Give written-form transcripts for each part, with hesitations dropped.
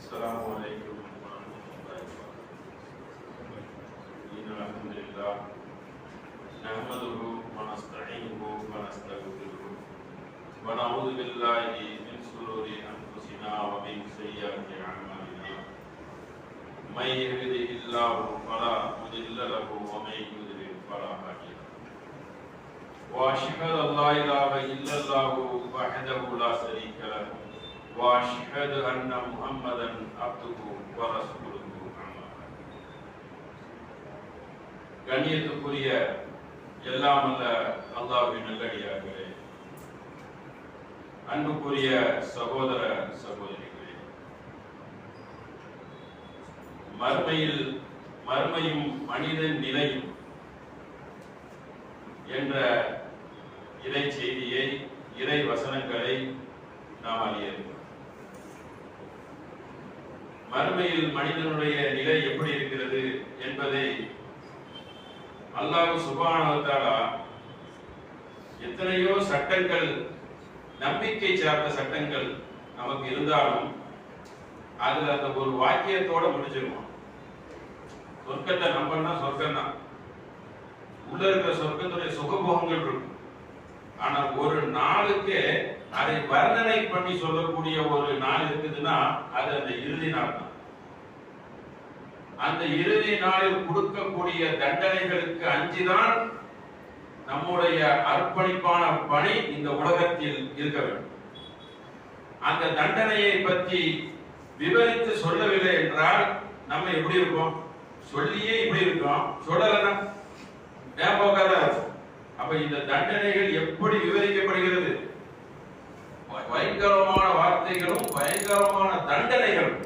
Assalamualaikum warahmatullahi wabarakatuh. Alhamdulillah. Nahmaduhu wa nasta'inuhu wa nastaghfiruh. Wa na'udzu billahi min shururi anfusina wa min sayyiati a'malina. May yahdihillahu fala mudilla lahu wa may yudlil fala hadiya lahu. Wa ashhadu an la ilaha illallah wahdahu la sharika lahu. وأشهد أن محمدا عبده ورسوله أما بعد. கண்ணியத்துக்குரிய எல்லாம் அல்ல அல்லாஹ்வின் நல்லடியார்களே, அன்புக்குரிய சகோதர சகோதரிகளே, மறுமையும் மனிதன் நிலையும் என்ற இறை செய்தியை, இறை வசனங்களை நாம் அறியலாம். மறுமையில் மனிதனுடைய நிலை எப்படி இருக்கிறது என்பதை அல்லாஹ் சுப்ஹானஹு வ தஆலா எத்தனையோ சட்டங்கள், நம்பிக்கை சார்ந்த சட்டங்கள் நமக்கு இருந்தாலும் அதுல அந்த ஒரு வாக்கியத்தோட முடிச்சிருவோம். சொர்க்கத்தை நம்பனா சொர்க்கம் தான், உள்ள இருக்கிற சொர்க்கத்துடைய சுகபோகங்கள் இருக்கும். ஆனா ஒரு நாளுக்கு அதை வர்ணனை பண்ணி சொல்லக்கூடிய ஒரு நாள் இருக்குதுன்னா அது அந்த இறுதி நாள் தான். அந்த இறுதி நாளில் கொடுக்கக்கூடிய தண்டனைகளுக்கு அஞ்சுதான் நம்முடைய அர்ப்பணிப்பான பணி இந்த உலகத்தில் இருக்க வேண்டும். அந்த தண்டனையை பற்றி விவரித்து சொல்லவில்லை என்றால் நம்ம எப்படி இருக்கோம்? சொல்லியே இப்படி இருக்கோம், சொல்லலன்னா ஞாபகம் இருக்கும். அப்ப இந்த தண்டனைகள் எப்படி விவரிக்கப்படுகிறது? பயங்கரமான வார்த்தைகளும் பயங்கரமான தண்டனைகளும்.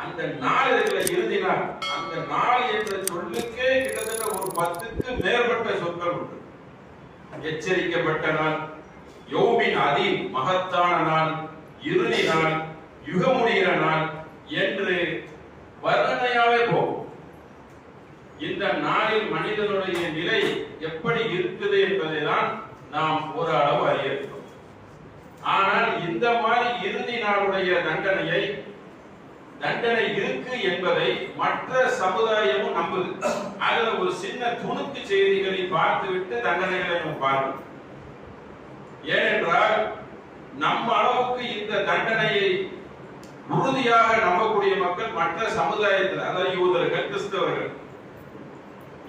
அந்த நாள் இருக்கிற இறுதி நாள், அந்த நாள் என்ற சொல்லுக்கே கிட்டத்தட்ட ஒரு 10க்கு மேற்பட்ட சொற்கள் உண்டு. எச்சரிக்கப்பட்ட நாள், யௌமின் அதீம் மகத்தான நாள், இறுதி நாள், யுகமுடிகிற நாள் என்று வர்ணனையாவே போகும். இந்த நாளில் மனிதனுடைய நிலை எப்படி இருக்குது என்பதை தான் நாம் ஒரு அளவு அறியணும். ஆனால் இந்த மாதிரி இறுதி நாளுடைய தண்டனை இருக்கு என்பதை மற்ற சமுதாயமும் நம்புது. அதுல ஒரு சின்ன துணுக்கு செய்திகளை பார்த்துவிட்டு தண்டனைகளை நம்ம பார்க்கணும். ஏனென்றால் நம்ம அளவுக்கு இந்த தண்டனையை உறுதியாக நம்பக்கூடிய மக்கள் மற்ற சமுதாயத்தில், அதாவது யூதர்கள், கிறிஸ்தவர்கள்,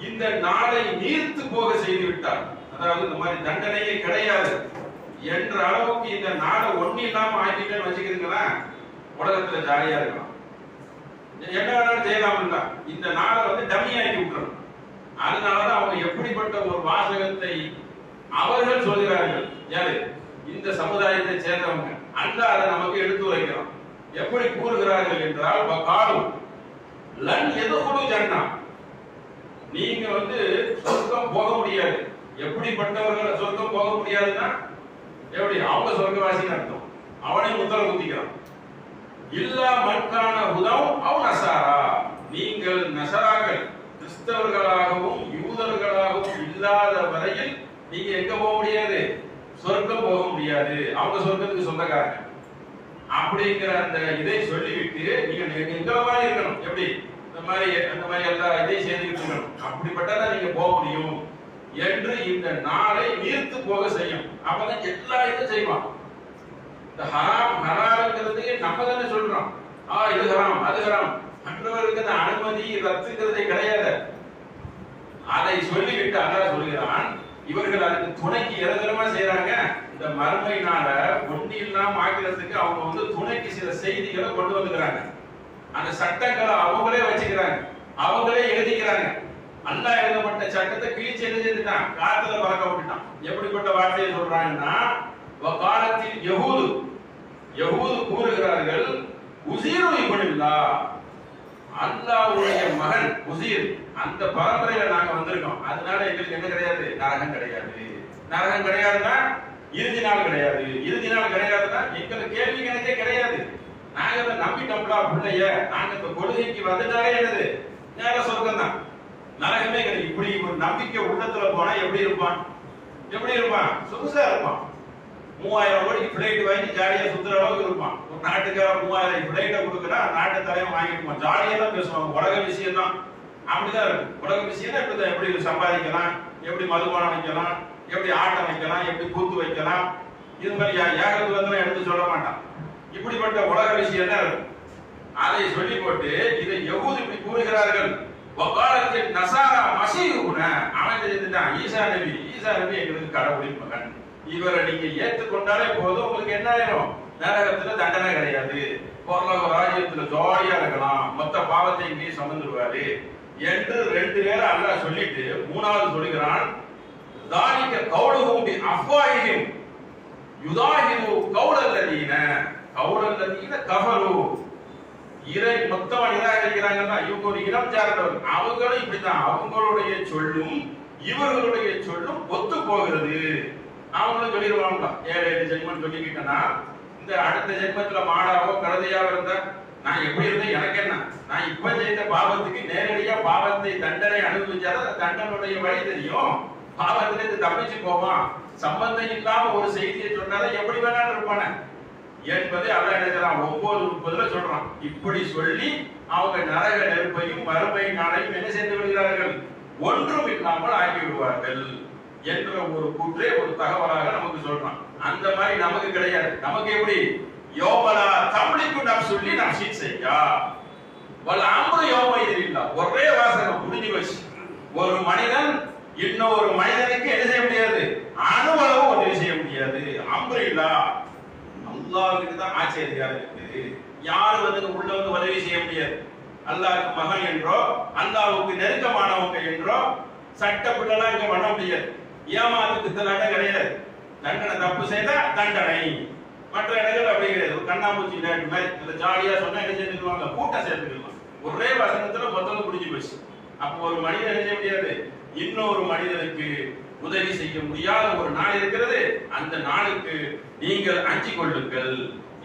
இந்த நாளை நீர்த்து போக செய்து விட்டார். அதாவது இந்த மாதிரி தண்டனையே கிடையாது என்ற அளவுக்கு இந்த நாளை ஒண்ணு இல்லாம ஆக்கிட்டேன்னு வச்சுக்கிறீங்களா, உலகத்துல ஜாலியா இருக்கலாம், என்ன வேணாலும் செய்யலாம். இந்த நாளை டம்மி ஆக்கி விட்டுறோம். அதனாலதான் அவங்க எப்படிப்பட்ட ஒரு வாசகத்தை அவர்கள் சொல்கிறார்கள், யாரு? இந்த சமுதாயத்தை சேர்ந்தவங்க. அந்த அதை நமக்கு எடுத்து வைக்கிறோம். எப்படி கூறுகிறார்கள் என்றால், காலம் லன் எதுகுடு ஜன்னா, நீங்க சொர்க்கம் போக முடியாது. எப்படிப்பட்டவர்கள் சொர்க்கம் போக முடியாதுன்னா எப்படி? அவங்க சொர்க்கவாசின்னு அர்த்தம். அவனை முத்தர குத்திக்கிறான். இல்லா மக்கான உதவ் அவ் நசாரா, நீங்கள் நசராக்கள், கிறிஸ்தவர்களாகவும் யூதர்களாகவும் இல்லாத வரையில் நீங்க எங்க போக முடியாது? சொர்க்கம் போக முடியாது. அவங்க சொர்க்கத்துக்கு சொந்தக்காரங்க. அப்படிங்கிற அந்த இதை சொல்லிவிட்டு நீங்க எங்களை மாதிரி இருக்கணும். எப்படி? அந்த மாதிரி எல்லா இதையும் சேர்ந்துக்கிட்டு இருக்கணும். அப்படிப்பட்டதான் நீங்க போக முடியும் என்று இந்த நாளை நீர்த்து போக செய்யும். அப்பதான் எல்லா இதுவும் செய்வான். இந்த ஹராம் ஹலாலுங்கிறது நம்ம தானே சொல்றோம், இது ஹராம் அது ஹராம், மற்றவருக்கு அந்த அனுமதி ரத்துங்கிறதே கிடையாது. அதை சொல்லிவிட்டு அல்லாஹ் சொல்கிறான், இவர்கள் அதுக்கு துணைக்கு எதமா செய்யறாங்க, இந்த மறுமை நாள ஒண்ணு இல்லாம ஆக்கிறதுக்கு அவங்க வந்து துணைக்கு சில செய்திகளை கொண்டு வந்துக்கிறாங்க. அந்த சட்டங்களை அவங்களே வச்சுக்கிறாங்க, அவங்களே எழுதிக்கிறாங்க. அல்லாஹ் எழுதப்பட்ட சட்டத்தை கிழிச்சு எழுதிட்டான், காத்துல பறக்க விட்டுட்டான். எப்படிப்பட்ட வார்த்தையை சொல்றாங்கன்னா, காலத்தில் யஹூது கூறுகிறார்கள், உசீரு இப்னுல்லாஹ், அல்லாஹ்வுடைய மகன் உசீர், அந்த பரம்பரையில நாங்க வந்திருக்கோம், அதனால எங்களுக்கு என்ன கிடையாது, நரகம் கிடையாது. நரகம் கிடையாதுன்னா இறுதி நாள் கிடையாது, இறுதி நாள் கிடையாதுன்னா எங்களுக்கு கேள்வி கணக்கே கிடையாது. நாங்க அதை நம்பிட்டோம்ல பிள்ளைய, நாங்க இந்த கொள்கைக்கு வந்துட்டாலே என்னது நேர சொர்க்கம் தான், நரகமே கிடையாது. இப்படி ஒரு நம்பிக்கை உள்ளத்துல போனா எப்படி இருப்பான், எப்படி இருப்பான், சொகுசா இருப்பான். 3000 கோடிக்கு பிளைட் வாங்கி ஜாலியா சுத்துற அளவுக்கு இருப்பான். ஒரு நாட்டுக்கார 3000 பிளைட்டை கொடுக்குறா, நாட்டு தலைவன் வாங்கிருப்பான், ஜாலியா தான் பேசுவாங்க, உலக விஷயம் தான் அப்படிதான் இருக்கும். உலக விஷயம் இப்படிதான், எப்படி சம்பாதிக்கலாம், எப்படி மதுபானம் வைக்கலாம், எப்படி ஆட்டம் வைக்கலாம், எப்படி கூத்து வைக்கலாம், இது மாதிரி ஏகத்துவம் எடுத்து சொல்ல மாட்டான். இப்படிப்பட்ட உலக விஷயம் தான் இருக்கும். அதை சொல்லி போட்டு இதை யஹூது இப்படி கூறுகிறார்கள். வகாலத்தில் நசாரா மசீஹுன, அவன் தெரிஞ்சுட்டான் ஈசா நபி எங்களுக்கு கடவுளின் மகன், இவரை நீங்க ஏற்றுக்கொண்டாலே போதும், உங்களுக்கு என்ன ஆயிரும், நரகத்துல தண்டனை கிடையாது, பொருளாதார ராஜ்யத்துல ஜாலியா இருக்கலாம், மொத்த பாவத்தை இங்கே சுமந்துருவாரு என்று 2 பேரை அல்லாஹ் சொல்லிட்டு 3வது சொல்லுகிறான், தானிக்க கௌலுஹும் பி அஃவாஹிஹிம் யுதாஹிரு கௌலல்லதீன கஃபரு, இறை மொத்தமா நிராகரிக்கிறாங்கன்னா இவங்க ஒரு இனம் சார்ந்தவர், அவங்களும் இப்படிதான், அவங்களுடைய சொல்லும் இவர்களுடைய சொல்லும் ஒத்து போகிறது. அவங்களும் சொல்லிடுவாங்களா, 7 ஜென்மம் சொல்லிக்கிட்டேன்னா இந்த அடுத்த ஜென்மத்துல மாடாவோ கழுதையாவோ இருந்தா நான் எப்படி இருந்தேன் எனக்கு என்ன, நான் இப்ப செய்த பாவத்துக்கு நேரடியா பாவத்தை தண்டனை அனுபவிச்சாதான் தண்டனுடைய வழி தெரியும், பாவத்துல இருந்து தப்பிச்சு போவான், சம்பந்தம் இல்லாம ஒரு செய்தியை சொன்னாதான் எப்படி வேணாலும் இருப்பான என்பதை அல்லாஹ் நினைக்கிறான். 9:30 சொல்றான். இப்படி சொல்லி அவங்க நரக நெருப்பையும் மறுமை நாளையும் என்ன செய்து விடுகிறார்கள், ஒன்றும் இல்லாமல் ஆக்கி விடுவார்கள் என்ற ஒரு கூற்றே ஒரு தகவலாக நமக்கு சொல்றான். அந்த மாதிரி நமக்கு கிடையாது. நமக்கு எப்படி, யோமலா தம்லிக்கு நஃப்சுல்லி நஃப்ஸின் செய்யா வல் அம்ரு யௌமைதின் இல்லா, ஒரே வாசகம் முடிஞ்சு வச்சு. ஒரு மனிதன் இன்னொரு மனிதனுக்கு என்ன செய்ய முடியாது, அணுவளவு ஒன்றை செய்ய முடியாது. அம்ரு இல்லா, அல்லாஹ்வுக்கு தான் ஆட்சி அதிகாரம் இருக்குது. யாரும் வந்து உள்ள வந்து உதவி செய்ய முடியாது. அல்லாஹ்வுக்கு மகன் என்றோ அல்லாஹ்வுக்கு நெருக்கமானவங்க என்றோ சட்டப்படலாம் இங்க பண்ண முடியாது. ஏமாத்துக்கு தண்டனை கிடையாது. தண்டனை தப்பு செய்தா தண்டனை. மற்ற இடங்கள் அப்படி கிடையாது. ஒரு கண்ணாமூச்சி விளையாட்டு மாதிரி இந்த ஜாலியா சொன்னா என்ன செஞ்சுக்குவாங்க, கூட்டம் சேர்த்துக்கலாம். ஒரே வசனத்துல மொத்தம் புரிஞ்சு போச்சு. அப்போ ஒரு மனிதன் என்ன செய்ய முடியாது, இன்னொரு மனிதனுக்கு உதவி செய்ய முடியாத ஒரு நாள் இருக்கிறது. அந்த நாளுக்கு நீங்கள் அஞ்சிக் கொள்ளுங்கள்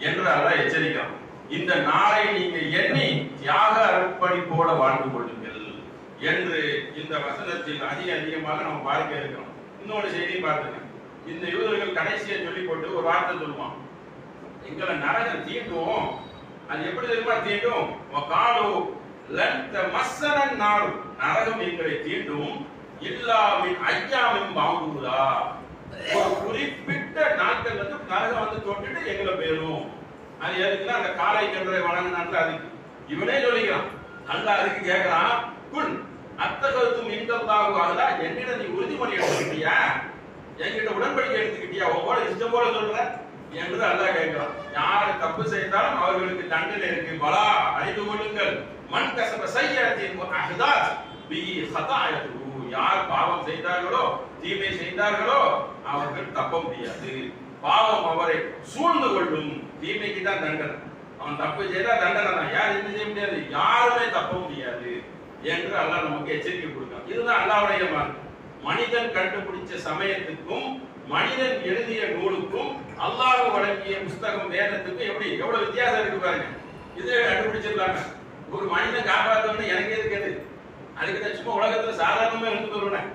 என்று அல்லாஹ் எச்சரிக்கிறான். இந்த நாளை நீங்க எண்ணி தியாக அர்ப்பணிப்போட வாழ்ந்து கொள்ளுங்கள் என்று இந்த வசனத்தில் அதிகமாக நம்ம பார்க்க இருக்கிறோம். இன்னொரு செய்தியை பார்த்துங்க. இந்த யூதர்கள் கடைசியை சொல்லி போட்டு ஒரு வார்த்தை சொல்லுவான், எங்களை நரகம் தீண்டும். அது எப்படி தெரியுமா தீண்டும், காலு லந்த மஸ்ஸனன் நாடு, நரகம் எங்களை தீண்டும் இல்லாவின் ஐயாவின் பாங்குதா, ஒரு குறிப்பிட்ட நாட்கள் வந்து நரகம் வந்து தொட்டுட்டு எங்களை போயிடும். அது எதுக்குன்னா அந்த காலை கன்றை வணங்கினால அதுக்கு இவனே சொல்லிக்கிறான். அல்லாஹ் அதுக்கு கேட்கிறான், குல் அத்தகத்தும் இந்தல்லாஹுவாகலா, என்னிடம் நீ உறுதிமொழி எடுத்துக்கிட்டியா, என்கிட்ட உடன்படிக்கை எடுத்துக்கிட்டியா, உங்களோட இஷ்டம் போல சொல்ற என்று அல்லாஹ் கேட்கிறான். யார் தப்பு செய்தாலும் அவர்களுக்கு தண்டனை இருக்கு, பலா அறிந்து கொள்ளுங்கள். மன் கஸப சய்யத்தின் அஹ்தாத் பிஹி ஹதாயது, யார் பாவம் செய்தார்களோ தீமை செய்தார்களோ அவர்கள் தப்ப முடியாது. பாவம் அவரை சூழ்ந்து கொள்ளும், தீமைக்கு தான் தண்டனை. அவன் தப்பு செய்தா தண்டனை தான், யார் என்ன செய்ய முடியாது, யாருமே தப்ப முடியாது என்று அல்லாஹ் நமக்கு எச்சரிக்கை கொடுக்கிறான். இதுதான் அல்லாஹ்வுடைய மார்க்கம். மனிதன் கண்டுபிடிச்ச சமயத்துக்கும் மனிதன் எழுதிய நூலுக்கும் அல்லாஹ் வழங்கிய புஸ்தகம் வேதத்துக்கும் எப்படி எவ்வளவு வித்தியாசம் இருக்கு பாருங்க. இதே கண்டுபிடிச்சிருக்காங்க. ஒரு மனிதன் காப்பாற்றணும்னு எனக்கு எதுக்கு, அதுக்கு தான் சும்மா உலகத்துல சாதாரணமா இருந்து வருவேன்.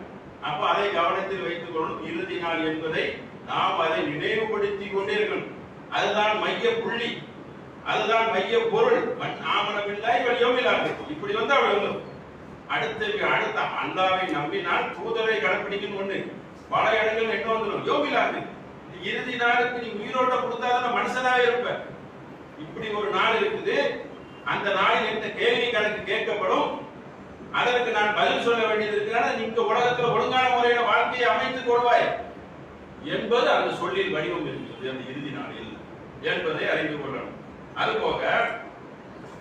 அப்ப அதை கவனத்தில் வைத்துக் கொள்ளும். இறுதி நாள் என்பதை நாம் அதை நினைவுபடுத்தி கொண்டே இருக்கணும். அதுதான் மைய புள்ளி, அதுதான் மைய பொருள். ஆமனமில்லாய் வலியோமில்லாது இப்படி வந்து அவள் வந்து அடுத்த அல்லாவை நம்பினால் தூதரை கடைப்பிடிக்கணும் ஒண்ணு. பல இடங்கள் என்ன வந்துடும் யோகிலாது இறுதி நாளுக்கு நீ உயிரோட்ட கொடுத்தாதான் மனுஷனாவே இருப்ப. இப்படி ஒரு நாள் இருக்குது. அந்த நாளில் என்ன கேள்வி கணக்கு கேட்கப்படும். அதற்கு நான் பதில் சொல்ல வேண்டியது இருக்கிறான நீங்க உலகத்தில் ஒழுங்கான முறையில வாழ்க்கையை அமைத்துக் கொள்வாய் என்பது அந்த சொல்லில் வடிவம் இருக்கிறது அந்த இறுதி நாளில் என்பதை அறிந்து கொள்ளணும். அதுபோக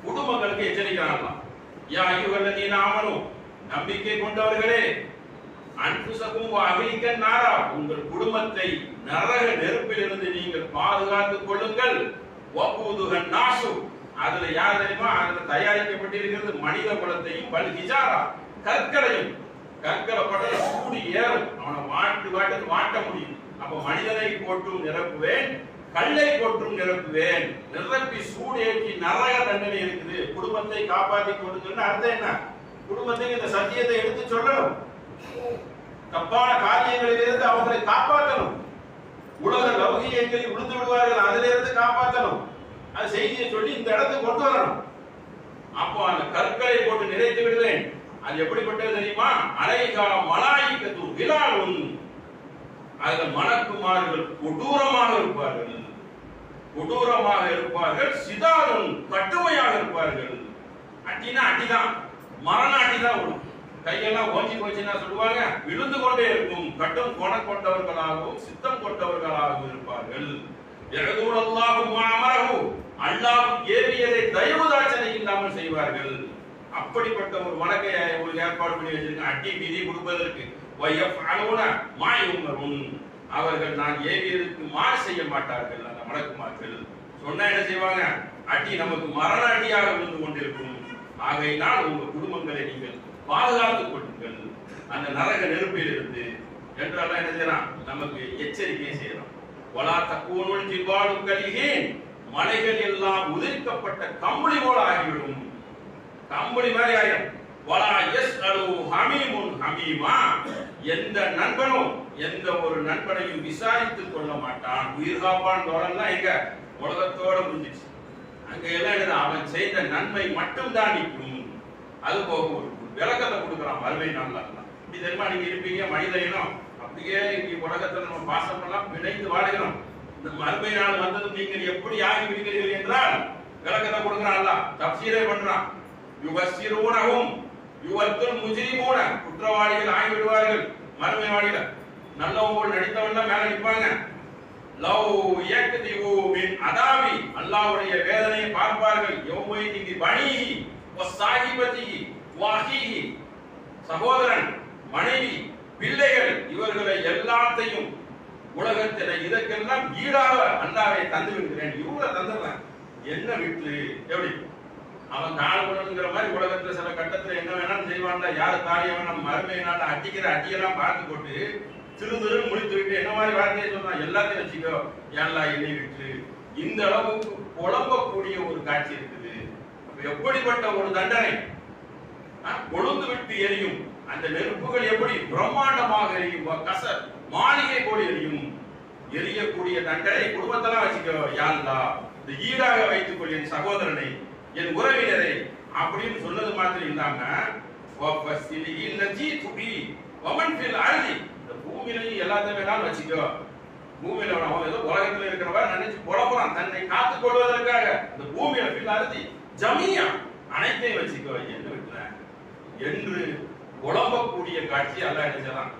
குடும்பங்களுக்கு எச்சரிக்கிறாங்களாம். யா அய்யுஹல்லதீன ஆமனூ, நம்பிக்கை கொண்டவர்களே, அன்ஃபுஸகும் வ அஹ்லீக்கும் நாரா, உங்கள் குடும்பத்தை நரக நெருப்பிலிருந்து நீங்கள் பாதுகாத்துக் கொள்ளுங்கள். வகூதுஹன் நாசு, அதுல யார் தெரியுமா, அதுல தயாரிக்கப்பட்டிருக்கிறது மனித குலத்தையும் வல் ஹிஜாரா, கற்களையும். கற்களை போட்ட சூடு ஏறும், அவனை வாட்ட முடியும். அப்ப மனிதனை போட்டும் நிரப்புவேன், கல்லை போட்டும் நிரப்புவேன். நிரப்பி சூடு ஏற்றி நரக தண்டனை இருக்குது. குடும்பத்தை காப்பாற்றி கொடுக்கணும்னு அர்த்தம் என்ன? குடும்பத்துக்கு இந்த சத்தியத்தை எடுத்து சொல்லணும். தப்பான காரியங்களில் இருந்து அவங்களை காப்பாற்றணும். உலக லௌகியங்களில் விழுந்து விடுவார்கள், அதிலிருந்து காப்பாற்றணும். அந்த செய்தியை சொல்லி இந்த இடத்துக்கு கொண்டு வரணும். அப்போ அந்த கற்களை போட்டு நிறைத்து விடுவேன். அது எப்படிப்பட்டது தெரியுமா? அலைகா மலாயிகத்து விலாலும், அதுல மலக்குமார்கள் கொடூரமாக இருப்பார்கள். கொடூரமாக இருப்பார்கள். சிதாலும் கட்டுமையாக இருப்பார்கள். அட்டினா அட்டிதான், மரண அட்டிதான் விடும். கையெல்லாம் ஓஞ்சி போச்சுன்னா சொல்லுவாங்க, விழுந்து கொண்டே இருக்கும். கட்டும் கொண கொண்டவர்களாகவும் சித்தம் கொண்டவர்களாகவும் இருப்பார்கள். அல்லாஹ் ஏவியதை தயவுதாட்சணை இல்லாமல் செய்வார்கள். அப்படிப்பட்ட ஒரு வணக்கையை உங்களுக்கு ஏற்பாடு பண்ணி வச்சிருக்கேன், அட்டி மீதி கொடுப்பதற்கு. அவர்கள் நான் ஏவியதற்கு மாறு செய்ய மாட்டார்கள். அந்த மலக்குமார்கள் சொன்னா என்ன செய்வாங்க? அட்டி நமக்கு மரண அடியாக விழுந்து கொண்டிருக்கும். ஆகையினால் உங்கள் குடும்பங்களை நீங்கள் பாதுகாத்துக் கொள்ளுங்கள் அந்த நரக நெருப்பில் இருந்து என்றெல்லாம் என்ன செய்யலாம், நமக்கு எச்சரிக்கை செய்யலாம். வலா தக்கூனுல் ஜிபாலு கலிஹீன், மலைகள் எல்லாம் உதிர்க்கப்பட்ட கம்பளி போல ஆகிவிடும். கம்பளி மாதிரி ஆயிடும். வலா யஸ்அலு ஹமீமுன் ஹமீமா, எந்த நண்பனும் எந்த ஒரு நண்பனையும் விசாரித்துக் கொள்ள மாட்டான். உயிர் காப்பான் தோழன்லாம் எங்க உலகத்தோட முடிஞ்சிச்சு. அங்க எல்லாம் அவன் செய்த நன்மை மட்டும் தான் நிற்கும். அது போக ஒரு விளக்கத்தை கொடுக்குறான் மறுமை நாள்ல. இப்படி தெரியுமா, நீங்க இருப்பீங்க மனித இனம், அப்படியே இங்க உலகத்துல நம்ம பாசம் எல்லாம் பிணைந்து வாழ்கிறோம். இந்த மறுமை நாள் வந்ததும் நீங்கள் எப்படி ஆகி விடுகிறீர்கள் என்றால் விளக்கத்தை கொடுக்குறான். தப்சீரே பண்றான். யுபஸ்ஸிரூனஹும் யுவத்துல் முஜ்ரிமூன, குற்றவாளிகள் ஆகிவிடுவார்கள் மறுமைவாளிகள். நல்லவங்க நடித்தவங்க மேல நிற்பாங்க. லவ் யக்திவு மின் அதாபி, அல்லாஹ்வுடைய வேதனையை பார்ப்பார்கள். யௌமைதி பனிஹி வஸாஹிபதிஹி வஅஹீஹி, சகோதரன், மனைவி, பிள்ளைகள், இவர்களை எல்லாத்தையும் உலகத்தில இதற்கெல்லாம் ஈடாக அல்லாஹ்வை தந்து விடுகிறேன். இவங்களை தந்துடுறேன். என்ன விட்டு எப்படி அவன் கால் கொண்டுங்கிற மாதிரி உலகத்துல சில கட்டத்துல என்ன வேணாலும் செய்வான்ல. யாரு காரியம் வேணாம் மறுமையினால அடிக்கிற அடியெல்லாம் பார்த்து போட்டு திரு முடித்து விட்டு என்ன மாதிரி வார்த்தையை சொன்னான், எல்லாத்தையும் வச்சுக்கோ ஏன்லா என்னை விட்டு. இந்த அளவுக்கு புலம்பக்கூடிய ஒரு காட்சி இருக்குது. எப்படிப்பட்ட ஒரு தண்டனை! கொழுந்து விட்டு எரியும் அந்த நெருப்புகள் எப்படி பிரம்மாண்டமாக எரியும், கசர் மாளிகை போல் எரியும். எரியக்கூடிய தண்டனை குடும்பத்தெல்லாம் வச்சுக்கோ யாழ்லா, இந்த ஈடாக வைத்துக் கொள் என் சகோதரனை, என் உறவினரை அப்படின்னு சொன்னது மாத்திரம் இல்லாம இந்த பூமியிலையும் எல்லாத்தையும் வேணாலும் வச்சுக்கோ. பூமியில ஏதோ உலகத்துல இருக்கிறவ நினைச்சு புலம்புறான் தன்னை காத்துக் கொள்வதற்காக. இந்த பூமியில பில் அறுதி ஜமியா அனைத்தையும் வச்சுக்கோ என்ன விட்டுற என்று புலம்பக்கூடிய காட்சி அல்ல நினைச்சதான்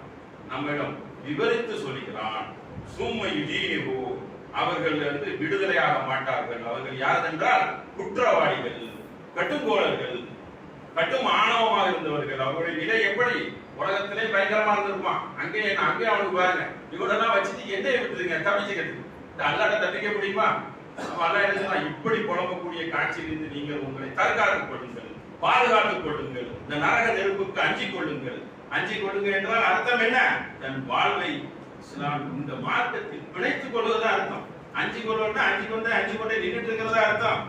நம்மிடம் விவரித்து சொல்லுகிறான். சும்மையுதீனிஹு, அவர்கள் விடுதலையாக மாட்டார்கள். அவர்கள் யார் என்றால் குற்றவாளிகள், கட்டுக்கோளர்கள், கட்டும் ஆணவமாக இருந்தவர்கள். அவருடைய நிலை எப்படி உலகத்திலே பயங்கரமா இருந்திருக்குமா? அங்கே அவனுக்கு பாருங்க, இவரெல்லாம் வச்சுட்டு என்னைய விட்டுருங்க தப்பிச்சுக்கிறது. அல்லாட்ட தப்பிக்க முடியுமா? அல்ல என்ன இப்படி புலம்பக்கூடிய காட்சியிலிருந்து நீங்கள் உங்களை தற்காத்துக் கொள்ளுங்கள், பாதுகாத்துக் கொள்ளுங்கள். இந்த நரக நெருப்புக்கு அஞ்சிக் கொள்ளுங்கள். அஞ்சிக் கொள்ளுங்கள் என்றால் அர்த்தம் என்ன? தன் வாழ்வை இஸ்லாம் இந்த மார்க்கத்தில் பிணைத்துக் கொள்வதுதான் அர்த்தம். அஞ்சு கொள்வா அஞ்சு கொண்டே நின்றுட்டு இருக்கிறதா அர்த்தம்.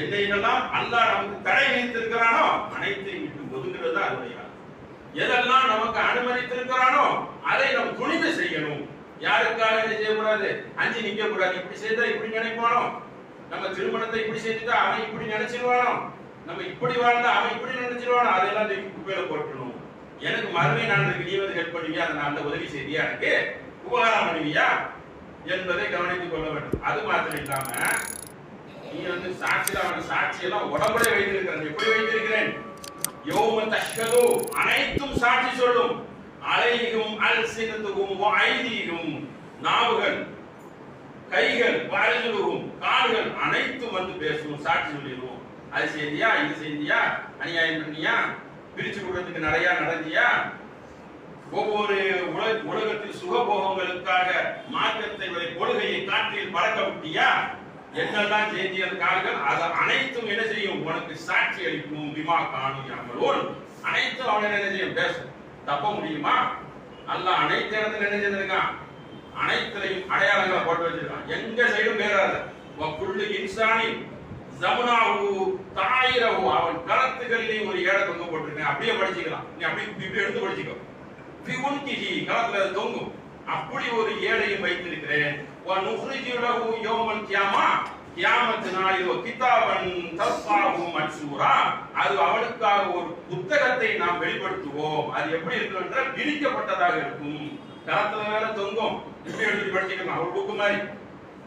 என்னையெல்லாம் அல்லாஹ் நமக்கு தடை விதித்திருக்கிறானோ அனைத்தையும் விட்டு ஒதுங்குறதா அதனுடைய அர்த்தம். எதெல்லாம் நமக்கு அனுமதித்திருக்கிறானோ அதை நாம் துணிந்து செய்யணும். யாருக்காக இதை செய்யக்கூடாது, அஞ்சு நிக்க கூடாது. இப்படி செய்தா இப்படி நினைப்பானோ, நம்ம திருமணத்தை இப்படி செய்துட்டா அவன் இப்படி நினைச்சிருவானோ, நம்ம இப்படி வாழ்ந்தா அவன் இப்படி நினைச்சிருவான், அதெல்லாம் குப்பையில போட்டணும். எனக்கு மறுமை நாள் இருக்கு, நீ வந்து ஹெல்ப் பண்ணுவியா, அந்த நாள்ல உதவி செய்வியா, எனக்கு உபகாரம் பண்ணுவியா என்பதை கவனித்துக் கொள்ள வேண்டும். அது மாத்திரம் இல்லாம நீ வந்து சாட்சி எல்லாம் உடம்புல வைத்திருக்கிறேன். எப்படி வைத்திருக்கிறேன்? யௌம தஷ்ஹது, அனைத்தும் சாட்சி சொல்லும். அலைஹிம் அல்சினத்துஹும் வ ஐதீஹும், நாவுகள், கைகள், வஅர்ஜுலுஹும், கால்கள் அனைத்தும் வந்து பேசும், சாட்சி சொல்லிடுவோம். அது செய்தியா, இது செய்தியா, அநியாயம் பண்ணியா, பிரிச்சு கொடுறதுக்கு நிறைய நடந்தியா, ஒவ்வொரு உலகத்தில் சுகபோகங்களுக்காக மார்க்கத்தை கொள்கையை காற்றில் பறக்க விட்டியா, என்னெல்லாம் செய்திகள் கால்கள் அது அனைத்தும் என்ன செய்யும்? உனக்கு சாட்சி அளிக்கும். பிமா காணும் அனைத்தும் அவனை என்ன செய்யும்? பேசும். தப்ப முடியுமா? அல்லாஹ் அனைத்து இடத்துல என்ன செய்திருக்கான்? அனைத்திலையும் அடையாளங்களை போட்டு வச்சிருக்கான். எங்க சைடும் பேராத புள்ளு இன்சானி ஜமுனாஹு தாயிரஹு, அவன் கரத்துகளிலே ஒரு ஏட தொங்க போட்டிருக்கேன். அப்படியே படிச்சுக்கலாம். நீ அப்படி எடுத்து படிச்சுக்கோ. பிஉன்கிஹி, கரத்துல தொங்கும். அப்படி ஒரு ஏடையும் வைத்திருக்கிறேன். வ நுஹ்ரிஜு லஹு யௌமல் கியாமா, கியாமத் நாளில் கிதாபன் தஸ்ஃபாஹு மன்சூரா, அது அவனுக்காக ஒரு புத்தகத்தை நாம் வெளிப்படுத்துவோம். அது எப்படி இருக்கும் என்றால் விரிக்கப்பட்டதாக இருக்கும். கரத்துல வேற தொங்கும். இப்படி எடுத்து படிச்சுக்கலாம். ஒரு புக்கு மாதிரி.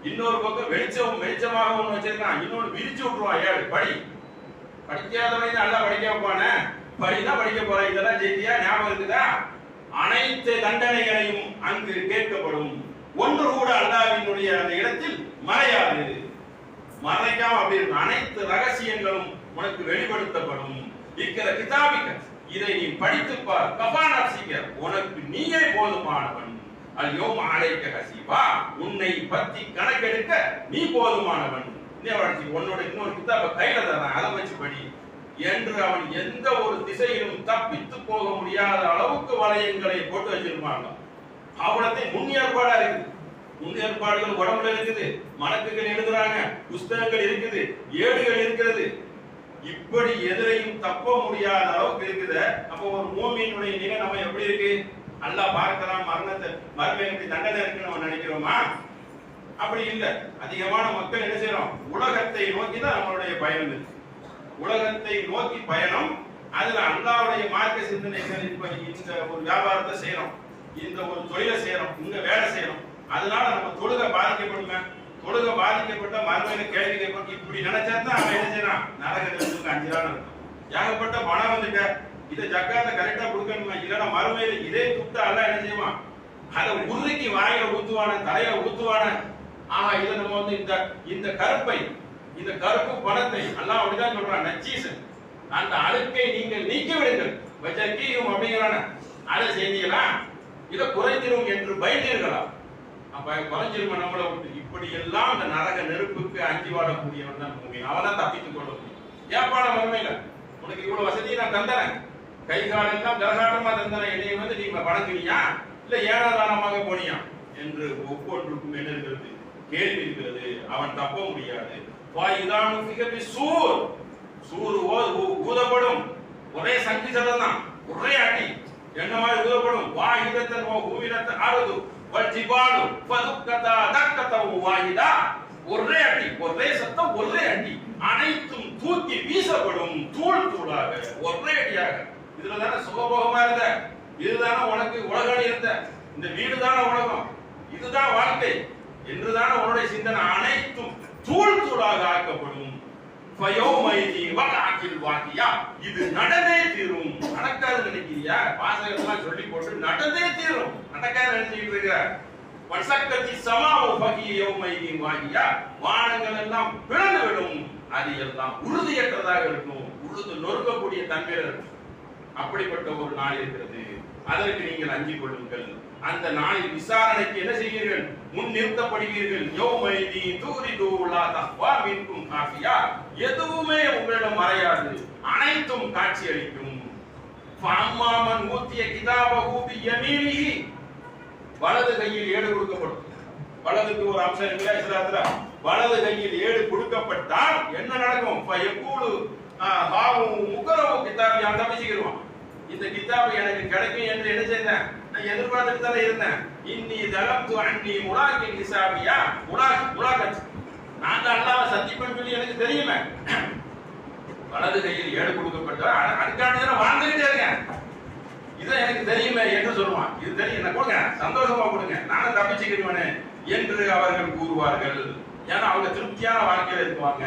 இன்னொரு பக்கம் வெளிச்சமாக ஒண்ணு வச்சிருக்கான். இன்னொன்னு விரிச்சு விட்டுருவான். ஏழு படிக்காதவன் நல்லா படிக்க வைப்பானே, படிதான் படிக்க போற. இதெல்லாம் செய்தியா, ஞாபகம் இருக்குதா? அனைத்து தண்டனைகளையும் அங்கு கேட்கப்படும். ஒன்று கூட அல்லாஹ்வினுடைய அந்த இடத்தில் மறையாது. மறைக்காம அப்படி இருக்கும். அனைத்து ரகசியங்களும் உனக்கு வெளிப்படுத்தப்படும். இருக்கிற கிதாபிக்க, இதை நீ படித்துப் பார். கஃபா நஃப்ஸிக, உனக்கு நீயே போதுமானவன். அல் யௌம அலைக ஹஸீபா, உன்னை பத்தி கணக்கெடுக்க நீ போதுமானவன். உன்னோட இன்னொரு கிதாபை கையில தரேன், அதை வச்சு படி என்று அவன் எந்த ஒரு திசையிலும் தப்பித்து போக முடியாத அளவுக்கு வளையங்களை போட்டு வச்சிருப்பாங்க. அவனத்தை முன் ஏற்பாடா இருக்குது. முன் ஏற்பாடுகள் உடம்புல இருக்குது, மலக்குகள் எழுதுறாங்க, புஸ்தகங்கள் இருக்குது, ஏடுகள் இருக்கிறது. இப்படி எதிரையும் தப்ப முடியாத அளவுக்கு இருக்குது. அப்போ ஒரு மூமியினுடைய நிலை நம்ம எப்படி இருக்கு? அல்லாஹ் பார்க்கிறான், மரணத்தை தண்டனை இருக்குன்னு நம்ம நினைக்கிறோமா? அப்படி இல்லை. அதிகமான மக்கள் என்ன செய்யறோம்? உலகத்தை நோக்கி தான் நம்மளுடைய பயணம் இருக்கு. உலகத்தை நோக்கி பயணம். அதுல அல்லாஹ்வுடைய மார்க்க சிந்தனைகள். இப்ப இந்த ஒரு வியாபாரத்தை செய்யறோம், இந்த ஒரு தொழிலை செய்யறோம், இங்க வேலை செய்யறோம். அதனால நம்ம தொழுகை பாதிக்கப்படுமே. தொழுகை பாதிக்கப்பட்ட மறுமையில கேள்வி கேட்போம். இப்படி நினைச்சா தான் அவன் என்ன செய்யறான்? நரகத்துக்கு 5 நாள் இருக்கும். ஏகப்பட்ட பணம் வந்துட்ட, இதை ஜக்காத்தை கரெக்டா கொடுக்கணுமா? இல்லைன்னா மறுமையில இதே துட்டா எல்லாம் என்ன செய்வான்? அதை உருக்கி வாயில ஊத்துவான, தலையில ஊத்துவான. ஆஹா, இதை நம்ம வந்து இந்த கருப்பை, இந்த கருப்பு பணத்தை அல்லாஹ் அப்படிதான் சொல்றான், நச்சீசன், அந்த அழுக்கை நீங்கள் நீக்கி விடுங்கள். வஜக்கீஹும் அப்படிங்கிறான. அதை செய்தீங்களா? இதை குறைஞ்சிரும் என்று பயந்தீர்களா? அப்ப குறைஞ்சிருமா நம்மளை விட்டு? இப்படி எல்லாம் அந்த நரக நெருப்புக்கு அஞ்சி வாழக்கூடியவன் தான் மூமின். அவன் தான் தப்பித்துக் கொள்ள முடியும். ஏப்பாட மறுமையில உனக்கு இவ்வளவு வசதியை நான் தந்தேன், கை காலெல்லாம் கரகாட்டமா தந்தேன், என்னைய வந்து நீ வணங்குனியா இல்ல ஏனாதானமாக போனியா என்று ஒவ்வொன்றுக்கும் என்ன இருக்கிறது? கேள்வி இருக்கிறது. அவன் தப்ப முடியாது. சூர் ஊதப்படும். ஒரே சங்கி சதம் தான், ஒரே அடி என்ன மாதிரி ஊதப்படும். வாஹிதத்தன் ஊவினத்தன் ஆறுது வல்ஜிபாலு ஃபதுக்கதா தக்கதவு வாஹிதா, ஒரே அடி, ஒரே சத்தம், ஒரே அடி, அனைத்தும் தூக்கி வீசப்படும் தூள் தூளாக, ஒரே அடியாக. இதுல தானே சுகபோகமா இருந்த, இதுதானே உனக்கு உலகம் இருந்த, இந்த வீடு தானே உலகம், இதுதான் வாழ்க்கை என்றுதான உன்னுடைய சிந்தனை அனைத்தும் தூள் தூளாக ஆக்கப்படும். இது நடந்தே தீரும். நடக்காது நினைக்கிறியா? வாசகெல்லாம் சொல்லி போட்டு நடந்தே தீரும், நடக்காது நினைச்சிட்டு இருக்கிற. வானங்கள் எல்லாம் பிளந்து விடும். அது எல்லாம் உறுதியற்றதாக இருக்கும், உழுது நொறுக்கக்கூடிய தன்மையில் இருக்கும். அப்படிப்பட்ட ஒரு நாள் இருக்கிறது. அதற்கு நீங்கள் அஞ்சிக் கொள்ளுங்கள். அந்த நாளில் விசாரணைக்கு என்ன செய்வீர்கள்? முன் நிறுத்தப்படுவீர்கள். யௌமைதி தூரிது லா தஹ்வா மின்கும் காஃபியா, எதுவுமே உங்களிடம் மறையாது, அனைத்தும் காட்சி அளிக்கும். ஃபஅம்மா மன் ஊதிய கிதாபஹு பியமீனிஹி, வலது கையில் ஏடு கொடுக்கப்படும். வலதுக்கு ஒரு அம்சம் இருக்குல்ல இஸ்லாத்துல, வலது கையில் ஏடு கொடுக்கப்பட்டால் என்ன நடக்கும்? ஃபயகூலு ஹாவு முகரவு கிதாபி, அந்த பேசிக்கிறோம். இந்த கிதாபு எனக்கு கிடைக்கும் என்று என்ன செய்தேன்? நான் எதிர்பார்த்துட்டு தான் இருந்தேன். இன்னி தலம்து அன்னி முலாக்கின் ஹிசாபியா, முலாக்கத், நான் தான் அல்லாஹ்வை சத்தியம் சொல்லி எனக்கு தெரியுமே. வலது கையில் ஏடு கொடுக்கப்பட்ட அதுக்காண்டி வாழ்ந்துகிட்டே இருக்கேன். இதான் எனக்கு தெரியல என்று சொல்லுவான். இது தெரியும், என்ன கொடுங்க, சந்தோஷமா கொடுங்க, நானும் தப்பிச்சுக்கிறேன் என்று அவர்கள் கூறுவார்கள். ஏன்னா அவங்க திருப்தியான வாழ்க்கையில இருக்குவாங்க.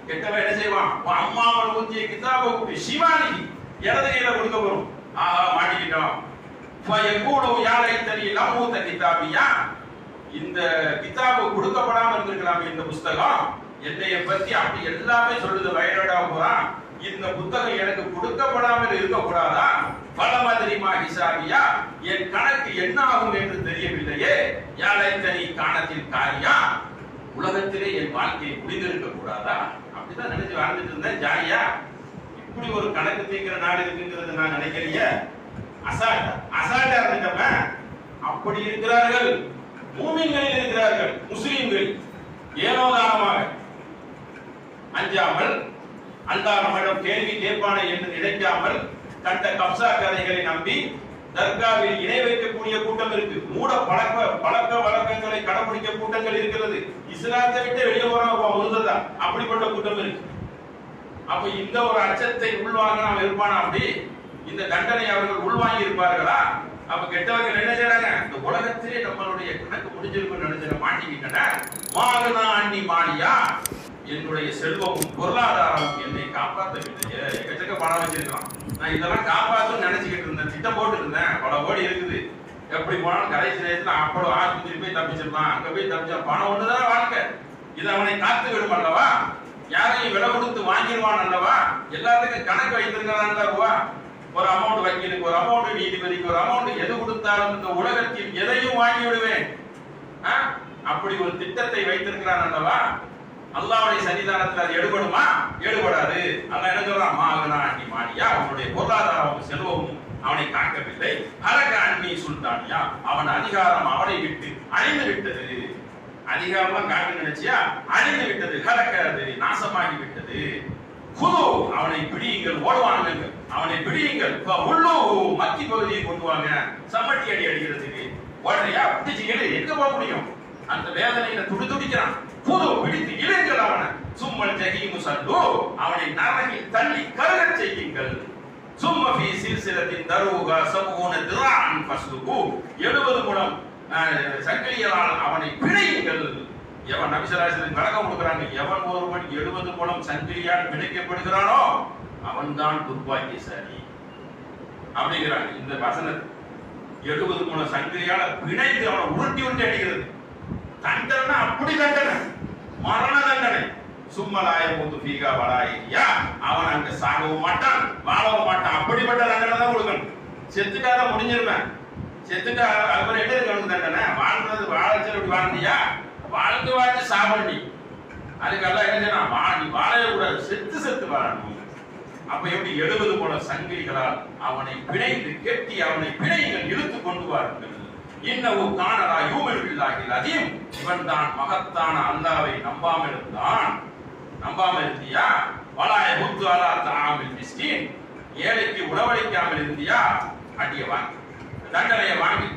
கெட்டவன் என்ன செய்வான், அம்மாவன் ஊற்றிய கிதாபை சிவானி இடது கையில கொடுக்க போறோம். ஆஹா மாட்டிக்கிட்டோம். இந்த கிதாபு கொடுக்கப்படாம இருந்திருக்கலாம். இந்த புஸ்தகம் என்னைய பத்தி அப்படி எல்லாமே சொல்லுது. வயலடா போறான், இந்த புத்தகம் எனக்கு கொடுக்கப்படாமல் இருக்கக்கூடாதா? பல மாதிரிமா ஹிசாபியா, என் கணக்கு என்ன ஆகும் என்று தெரியவில்லையே. யாழைத்தனி காணத்தில் காரியா, உலகத்திலே என் வாழ்க்கையை முடிந்திருக்க கூடாதா? அப்படிதான் நினைச்சு வாழ்ந்துட்டு இருந்தேன் ஜாலியா. இப்படி ஒரு கணக்கு தீர்க்கிற நாடு இருக்குங்கிறது நான் நினைக்கிறீங்க. அசால்ட்டா இருந்துட்டவன் அப்படி இருக்கிறார்கள். மூமின்களில் இருக்கிறார்கள், முஸ்லிம்கள் ஏனோதானமாக அஞ்சாமல் அல்லாஹ் நம்மிடம் கேள்வி கேட்பானே என்று நினைக்காமல் கண்ட கப்சா கதைகளை நம்பி தர்காவில் இணை வைக்கக்கூடிய கூட்டம் இருக்கு. மூட பழக்க வழக்கங்களை கடைபிடிக்க கூட்டங்கள் இருக்கிறது. இஸ்லாத்தை விட்டு வெளியே போறதான் அப்படிப்பட்ட கூட்டம் இருக்கு. அப்ப இந்த ஒரு அச்சத்தை உள்வாங்க நாம் இருப்பானா? அப்படி இந்த தண்டனை அவர்கள் உள்வாங்கி இருப்பார்களா? அப்ப கெட்டவர்கள் என்ன செய்யறாங்க, இந்த உலகத்திலே நம்மளுடைய கணக்கு முடிஞ்சிருக்கும் நினைச்ச மாட்டிக்கிட்டன. மாகனா அண்ணி மாலியா, என்னுடைய செல்வமும் பொருளாதாரமும் என்னை காப்பாற்றவில்லையே. எக்கச்சக்க பணம் வச்சிருக்கான், நான் இதெல்லாம் காப்பாற்றும் நினைச்சுக்கிட்டு இருந்தேன், திட்டம் போட்டு இருந்தேன், பல கோடி இருக்குது. எப்படி போனாலும் கடைசி நேரத்தில் அப்போ ஆஸ்பத்திரி போய் தப்பிச்சிருப்பான், அங்க போய் தப்பிச்சா பணம் ஒண்ணுதான் வாழ்க்கை. இது அவனை காத்து விடும் அல்லவா? யாரையும் விலை கொடுத்து வாங்கிடுவான் அல்லவா? எல்லாத்துக்கும் கணக்கு வைத்திருக்கிறான். ஒரு அமௌண்ட் வக்கீலுக்கு, ஒரு அமௌண்ட் நீதிபதிக்கு, ஒரு அமௌண்ட் எது கொடுத்தாலும் இந்த உலகத்தில் எதையும் வாங்கி விடுவேன். அப்படி ஒரு திட்டத்தை வைத்திருக்கிறான் அல்லவா? அல்லாஹ்வுடைய சன்னிதானத்தில் அது எடுபடுமா? எடுபடாது. அல்லாஹ் என்ன சொல்றான், மாகனா அன்னி மானியா, அவனுடைய பொருளாதாரமும் செல்வமும் அவனை காக்கவில்லை. ஹலக அன்னி சுல்தானியா, அவன் அதிகாரம் அவனை விட்டு அழிந்து விட்டது. அதிகாரமா காக்க நினைச்சியா, அழிந்து விட்டது. ஹலக்கது நாசமாகி விட்டது. குது அவனை பிடியுங்கள், ஓடுவானுங்க, அவனை பிடியுங்கள். உள்ளு மக்கி பகுதியை கொண்டு வாங்க, சம்மட்டி அடி அடிக்கிறதுக்கு ஓடுறியா, பிடிச்சிக்கிட்டு எங்க போக முடியும்? அந்த வேதனையில துடிக்கிறான். குது பிடித்து இளைஞர்கள் அவனை சும்மல் ஜஹீமு சல்லு, அவனை நரகில் தள்ளி கருகச் செய்யுங்கள். சும்ம ஃபீ சில்சிலத்தின் தருஹா சபூன திரான் ஃபஸ்லுகு, 70 முழம் சங்கிலியால் அவனை பிணையுங்கள். எவன் நபிசராசனுக்கு விளக்கம் கொடுக்கிறாங்க, எவன் ஒருவன் 70 முழம் சங்கிலியால் பிணைக்கப்படுகிறானோ அவன் தான் துர்பாக்கியசாலி அப்படிங்கிறாங்க. இந்த வசனம் 70 முழம் சங்கிலியால பிணைத்து அவனை உருட்டி அடிக்கிறது. தண்டனை அப்படி தண்டனை, மரண தண்டனை. சும்மலாய போது பீகா வளாயியா, அவன் அங்க சாகவும் மாட்டான், வாழவும் மாட்டான். அப்படிப்பட்ட தண்டனை தான் கொடுக்கணும். செத்துட்டாதான் முடிஞ்சிருவேன். செத்துட்டா அதுபோல என்ன இருக்கு தண்டனை? வாழ்றது வாழச்சு அப்படி வாழ்ந்தியா, வாழ்ந்து சாவணி. அதுக்கெல்லாம் என்ன செய்யணும், நீ வாழவே கூடாது, செத்து வாழணும். அப்ப எப்படி 70 முழம் சங்கிலிகளால் அவனை பிணைந்து கெட்டி அவனை பிணைகள் இழுத்து கொண்டு வாருங்கள். இன்னும் காணரா யூமன் பில்லாகில் அதையும், இவன் தான் மகத்தான அல்லாவை நம்பாமல் இருந்தான். நம்பாமல் இருந்தியா, வலாய முத்து அலா தாமில் மிஸ்கின், ஏழைக்கு உணவளிக்காமல் இருந்தியா, அடிய வாங்கி தண்டனையை வாங்கி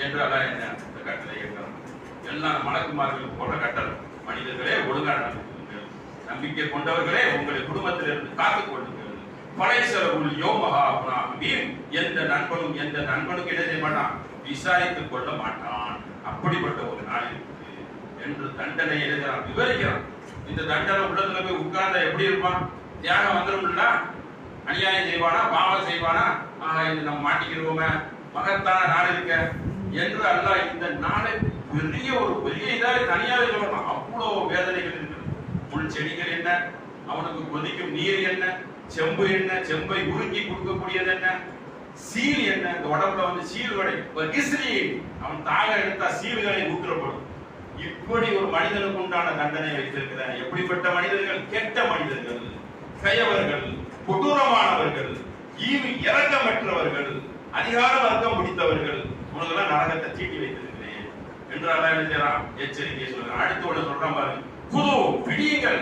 என்று அல்லாஹ் என்ன கட்டளை இருக்கிறான். எல்லாம் மலக்குமார்களுக்கு போன்ற கட்டளை. மனிதர்களே ஒழுங்கான நடந்துங்கள், நம்பிக்கை கொண்டவர்களே உங்களை குடும்பத்திலிருந்து காத்துக் கொள்ளுங்கள். பழைசரவுள் யோமஹா குணாமீன், எந்த நண்பனுக்கு என்ன செய்ய மாட்டான், விசாரித்துக் கொள்ள மாட்டான். அப்படிப்பட்ட ஒரு நாள் இருக்கு என்று தண்டனை எழுதுகிறான், விவரிக்கிறான். இந்த தண்டனை உள்ளத்துல போய் உட்கார்ந்தா எப்படி இருப்பான்? தியாகம் வந்துடும்ல, அநியாயம் செய்வானா, பாவம் செய்வானா, இது நம்ம மாட்டிக்கிறோமே, மகத்தான நாள் இருக்க என்று அல்லாஹ் இந்த நாளை பெரிய இதாக தனியாக சொல்லணும். அவ்வளோ வேதனைகள் இருக்கு. முள் செடிகள் என்ன, அவனுக்கு கொதிக்கும் நீர் என்ன, செம்பு என்ன, செம்பை உருக்கி கொடுக்கக்கூடியது என்ன, சீல் என்ன, இந்த உடம்புல வந்து சீல்களை அவன் தாக எடுத்தா சீல்களை ஊற்றப்படும். இப்படி ஒரு மனிதனுக்கு உண்டான தண்டனை வைத்திருக்கிறார். எப்படிப்பட்ட மனிதர்கள்? கெட்ட மனிதர்கள், கயவர்கள், கொடூரமானவர்கள், ஈவு இறக்கமற்றவர்கள், அதிகார வர்க்கம் முடித்தவர்கள். உனக்கெல்லாம் நரகத்தை தீட்டி வைத்திருக்கிறேன் என்று அல்லாஹ் என்ன செய்யறான், எச்சரிக்கை சொல்றான். அடுத்து ஒன்று சொல்றான் பாருங்க, குது பிடியுங்கள்,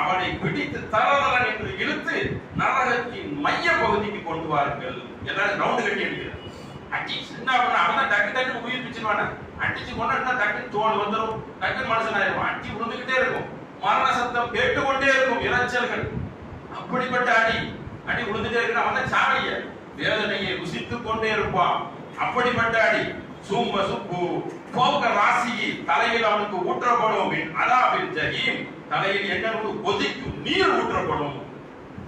அவனை பிடித்து தரதரன் என்று இழுத்து நரகத்தின் மைய பகுதிக்கு கொண்டு வாருங்கள். எல்லாரும் ரவுண்டு கட்டி அடிக்கிறார். அடி சின்ன அவன் டக்கு டக்கு உயிர் பிச்சுவான, அடிச்சு கொண்டா டக்கு தோல் வந்துடும், டக்கு மனுஷன் ஆயிரும். அடி விழுந்துகிட்டே இருக்கும், மரண சத்தம் உளைச்சல்கள். அப்படிப்பட்ட அடி அடி விழுந்துட்டே இருக்கிற அவன் சாவலிய வேதனையை ருசித்துக் கொண்டே இருப்பான். அப்படிப்பட்ட அடி சும்ம சுப்பு போக ராசி தலையில் அவனுக்கு ஊற்றப்படும் அதாபின் ஜஹீம் தலையில் என்ன கொதிக்கும் நீர் ஊற்றப்படும்.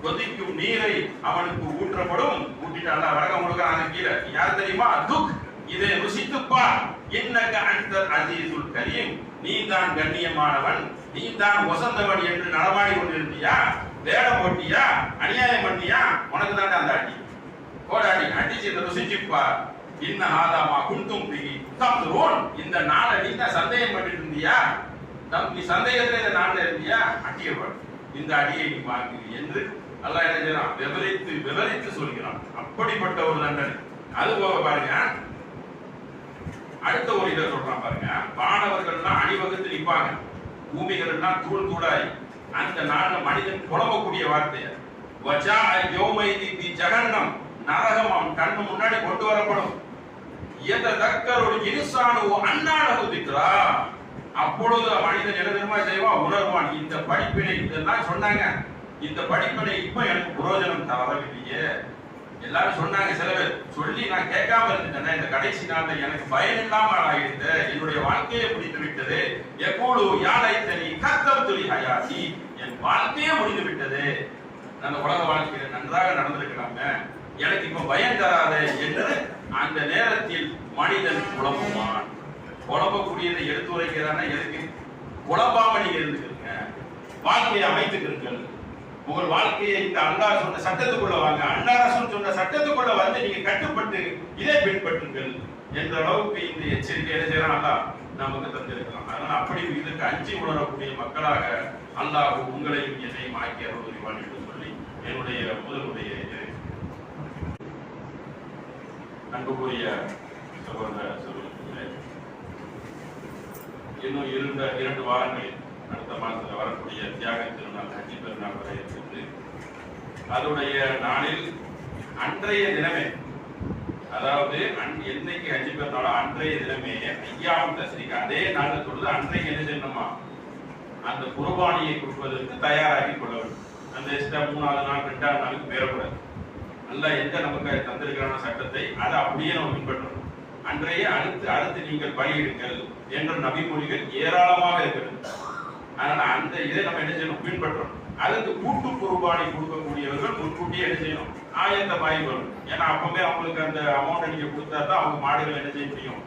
கொதிக்கும் நீரை அவனுக்கு ஊற்றப்படும். ஊட்டிட்டால வழக்கம் கொடுக்கறாங்க கீழே. யார் தெரியுமா? துக் இதை ருசித்துப்பா. இன்னக அன்தல் அஸீஸுல் கரீம் நீ தான் கண்ணியமானவன், நீ தான் வசந்தவன் என்று நடமாடி கொண்டிருந்தியா? வேடம் போட்டியா? அநியாயம் பண்ணியா? உனக்கு தான் அந்த அடி போடாடி அடிச்சு இதை ருசிச்சுப்பா. இன்ன ஆதாமா குந்தும் பிகி தம்துரோன் இந்த நாளை நீ தான் சந்தேகம் பண்ணிட்டு இருந்தியா? நீ சந்தேகத்துல இந்த நாளில் இருந்தியா? அடியவன் இந்த அடியை நீ வாங்கு என்று அல்லாஹ் என்ன செய்யறான்? விவரித்து விவரித்து சொல்கிறான். அப்படிப்பட்ட ஒரு தண்டனை. அது போக பாருங்க, அடுத்த ஒரு இதை சொல்றான் பாருங்க. மாணவர்கள்லாம் அணிவகுத்து நிற்பாங்க, பூமிகள்லாம் தூள் தூளாய். அந்த நாள்ல மனிதன் புலம்பக்கூடிய வார்த்தைய வஜா யௌமைதி பி ஜஹன்னம் நரகம் அவன் கண்ணு முன்னாடி கொண்டு வரப்படும். யததக்கரு இன்சானு அன்னாலஹு திக்ரா அப்பொழுது மனிதன் என்ன தெரியுமா செய்வான்? உணர்வான். இந்த படிப்பினை இதெல்லாம் சொன்னாங்க, இந்த படிப்பினை இப்ப எனக்கு பிரயோஜனம் தரவில்லையே. எல்லாரும் சொன்னாங்க, சில பேர் சொல்லி நான் கேட்காம இருந்துட்டேன். இந்த கடைசி நாள்ல எனக்கு பயன் இல்லாமல் ஆகிடுது, என்னுடைய வாழ்க்கையை பிடித்து விட்டது. எப்போது யாழைத்தனி கத்தம் துளி ஹயாசி என் வாழ்க்கையே முடிந்து விட்டது, அந்த உலக வாழ்க்கையில நன்றாக நடந்திருக்கிறாங்க, எனக்கு இப்ப பயம் தராது என்று அந்த நேரத்தில் மனிதன் புலம்புவான். புலம்பக்கூடியதை எடுத்து உரைக்கிறான எதுக்கு? புலம்பாம நீங்க இருந்துக்கிறீங்க, வாழ்க்கையை அமைத்துக்கிறீர்கள். உங்கள் வாழ்க்கையை இந்த அல்லாஹ் சொன்ன சட்டத்துக்குள்ள வாங்க, அல்லாஹ் ரசூல் சொன்ன சட்டத்துக்குள்ள வந்து நீங்க கட்டுப்பட்டு இதை பின்பற்றுங்கள் என்ற அளவுக்கு இந்த எச்சரிக்கை என்ன செய்யறான்? அல்லாஹ் நமக்கு தந்திருக்கலாம். அதனால அப்படி இதற்கு அஞ்சி உணரக்கூடிய மக்களாக அல்லாஹ் உங்களையும் என்னையும் ஆக்கி அருள் புரிவான் என்று சொல்லி என்னுடைய முதலுடைய அன்புக்குரிய சகோதர சகோதரிகளே, இன்னும் 2 வாரங்களில் அடுத்த மாதத்தில் வரக்கூடிய தியாக திருநாள் ஹஜ்ஜி பெருநாள் வரை இருக்கிறது. அதனுடைய நாளில் அன்றைய தினமே, அதாவது என்னைக்கு ஹஜ்ஜி பெருநாளோ அன்றைய தினமே ஐயாவும் தஸ்ரீக் அதே நாளில் சொல்லுது. அன்றைக்கு என்ன செய்யணுமா? அந்த குர்பானியை கொடுப்பதற்கு தயாராகி கொள்ள வேண்டும். அந்த எக்ஸ்ட்ரா 3வது நாள் 2வது நாளுக்கு பேரக்கூடாது. அல்லாஹ் எந்த நமக்கு தந்திருக்கிற சட்டத்தை அதை அப்படியே நம்ம பின்பற்றணும். அன்றைய அடுத்து நீங்கள் பலியிடுங்கள் என்ற நபிமொழிகள் ஏராளமாக இருக்கிறது. அதனால அந்த இதை நம்ம என்ன செய்யணும்? பின்பற்றணும். அதுக்கு கூட்டு குர்பானி கொடுக்கக்கூடியவர்கள் முன்கூட்டியே என்ன செய்யணும்? ஆயத்தமாகி வரும். ஏன்னா அப்பவே அவங்களுக்கு அந்த அமௌண்ட் நீங்க கொடுத்தா தான் அவங்க மாடுகள் என்ன செய்ய முடியும்?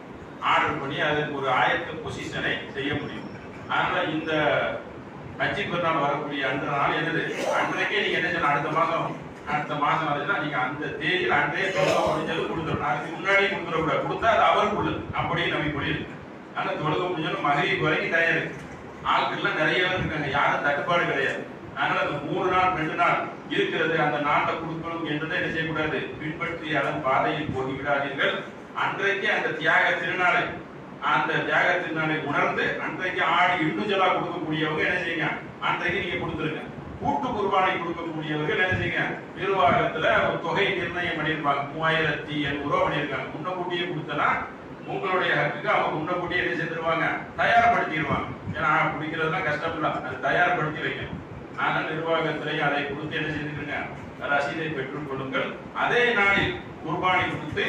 ஆர்டர் பண்ணி அதுக்கு ஒரு ஆயத்த பொசிஷனை செய்ய முடியும். அதனால இந்த ஹஜ்ஜி பெருநாள் வரக்கூடிய அன்ற நாள் என்னது? அன்றைக்கே நீங்க என்ன செய்யணும்? அடுத்த மாசம் வந்துச்சுன்னா நீங்க அந்த தேதியில் அன்றைய தொழுகை முடிஞ்சது கொடுத்துடணும். அதுக்கு முன்னாடியே கொடுத்துடக்கூடாது. கொடுத்தா அது அவருக்குள்ளது அப்படியே நம்ம சொல்லியிருக்கு. ஆனால் தொழுகை முடிஞ்சாலும் மகரிப் வரைக்கும் தயார். ஆட்கள்லாம் நிறைய பேர் இருக்காங்க, யாரும் தட்டுப்பாடு கிடையாது. அதனால அந்த 3 நாள் 2 நாள் இருக்கிறது, அந்த நாட்டை கொடுக்கணும் என்றதை என்ன செய்யக்கூடாது? பின்பற்றி அதன் பாதையில் போய்விடாதீர்கள். அன்றைக்கு அந்த தியாக திருநாளை உணர்ந்து அன்றைக்கு ஆடி இண்டிவிஜுவலா கொடுக்கக்கூடியவங்க என்ன செய்யுங்க? அன்றைக்கு நீங்க கொடுத்துருங்க. கூட்டு குர்பானை கொடுக்கக்கூடியவர்கள் என்ன செய்யுங்க? நிர்வாகத்துல ஒரு தொகை நிர்ணயம் பண்ணியிருப்பாங்க. 3800 ரூபாய் பண்ணியிருக்காங்க. முன்னக்கூட்டியே கொடுத்தனா உங்களுடைய ஹக்குக்கு அவங்க முன்னக்கூட்டியே என்ன செஞ்சிருவாங்க? தயார்படுத்திடுவாங்க. ஏன்னா குடிக்கிறதுலாம் கஷ்டம் இல்லை, அது தயார்படுத்தி வைக்கணும். ஆனால் நிர்வாகத்திலேயே அதை கொடுத்து என்ன செஞ்சுருங்க? ரசீதை பெற்றுக் கொள்ளுங்கள். அதே நாளில் குர்பானி கொடுத்து